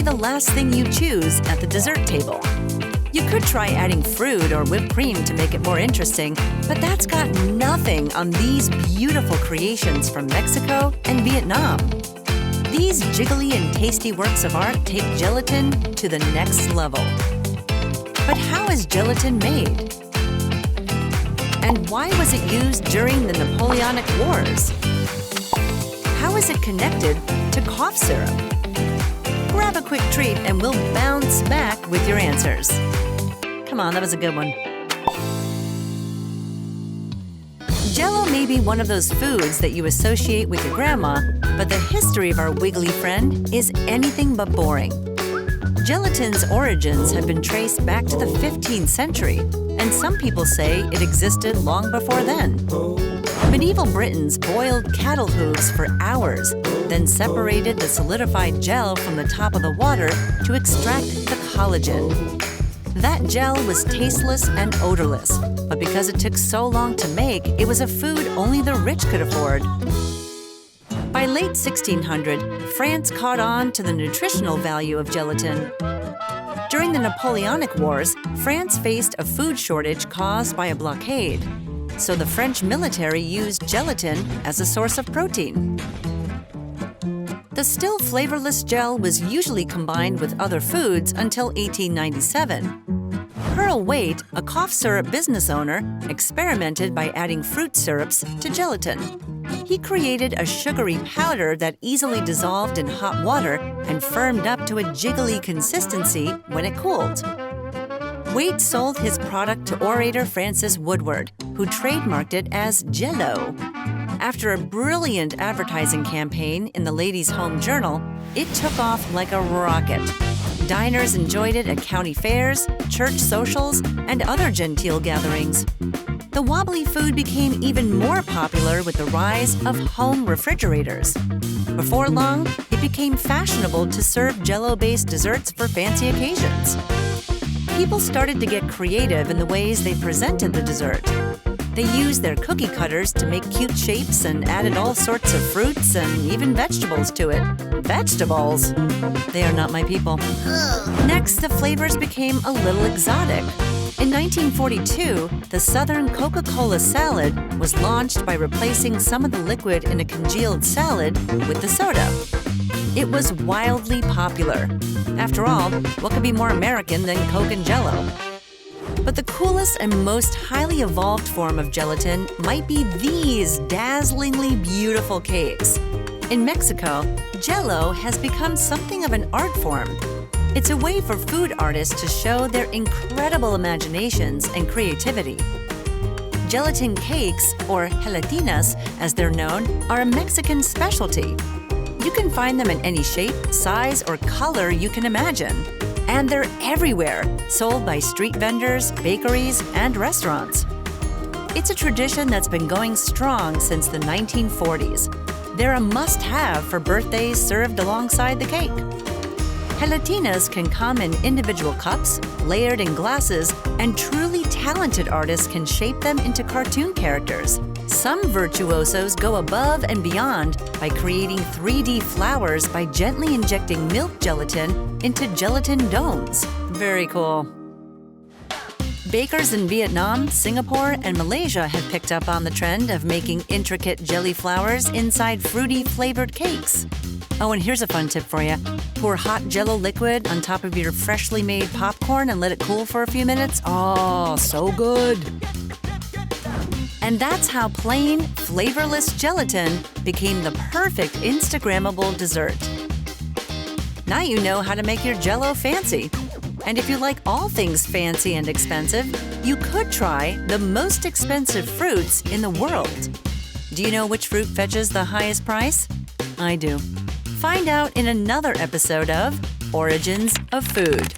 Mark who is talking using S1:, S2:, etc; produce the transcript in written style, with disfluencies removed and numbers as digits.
S1: the last thing you choose at the dessert table. You could try adding fruit or whipped cream to make it more interesting, but that's got nothing on these beautiful creations from Mexico and Vietnam. These jiggly and tasty works of art take gelatin to the next level. But how is gelatin made? And why was it used during the Napoleonic Wars? How is it connected to cough syrup? Grab a quick treat and we'll bounce back with your answers. Come on, that was a good one. Jell-O may be one of those foods that you associate with your grandma, but the history of our wiggly friend is anything but boring. Gelatin's origins have been traced back to the 15th century, and some people say it existed long before then. Medieval Britons boiled cattle hooves for hours, then separated the solidified gel from the top of the water to extract the collagen. That gel was tasteless and odorless, but because it took so long to make, it was a food only the rich could afford. By late 1600, France caught on to the nutritional value of gelatin. During the Napoleonic Wars, France faced a food shortage caused by a blockade, so the French military used gelatin as a source of protein. The still flavorless gel was usually combined with other foods until 1897. Pearl Waite, a cough syrup business owner, experimented by adding fruit syrups to gelatin. He created a sugary powder that easily dissolved in hot water and firmed up to a jiggly consistency when it cooled. Waite sold his product to orator Francis Woodward, who trademarked it as Jello. After a brilliant advertising campaign in the Ladies' Home Journal, it took off like a rocket. Diners enjoyed it at county fairs, church socials, and other genteel gatherings. The wobbly food became even more popular with the rise of home refrigerators. Before long, it became fashionable to serve Jello-based desserts for fancy occasions. People started to get creative in the ways they presented the dessert. They used their cookie cutters to make cute shapes and added all sorts of fruits and even vegetables to it. Vegetables? They are not my people. Next, the flavors became a little exotic. In 1942, the Southern Coca-Cola salad was launched by replacing some of the liquid in a congealed salad with the soda. It was wildly popular. After all, what could be more American than Coke and Jello? But the coolest and most highly evolved form of gelatin might be these dazzlingly beautiful cakes. In Mexico, Jello has become something of an art form. It's a way for food artists to show their incredible imaginations and creativity. Gelatin cakes, or gelatinas as they're known, are a Mexican specialty. You can find them in any shape, size, or color you can imagine. And they're everywhere, sold by street vendors, bakeries, and restaurants. It's a tradition that's been going strong since the 1940s. They're a must-have for birthdays served alongside the cake. Gelatinas can come in individual cups, layered in glasses, and truly talented artists can shape them into cartoon characters. Some virtuosos go above and beyond by creating 3D flowers by gently injecting milk gelatin into gelatin domes. Very cool. Bakers in Vietnam, Singapore, and Malaysia have picked up on the trend of making intricate jelly flowers inside fruity flavored cakes. Oh, and here's a fun tip for you. Pour hot Jello liquid on top of your freshly made popcorn and let it cool for a few minutes. Oh, so good. And that's how plain, flavorless gelatin became the perfect Instagrammable dessert. Now you know how to make your Jello fancy. And if you like all things fancy and expensive, you could try the most expensive fruits in the world. Do you know which fruit fetches the highest price? I do. Find out in another episode of Origins of Food.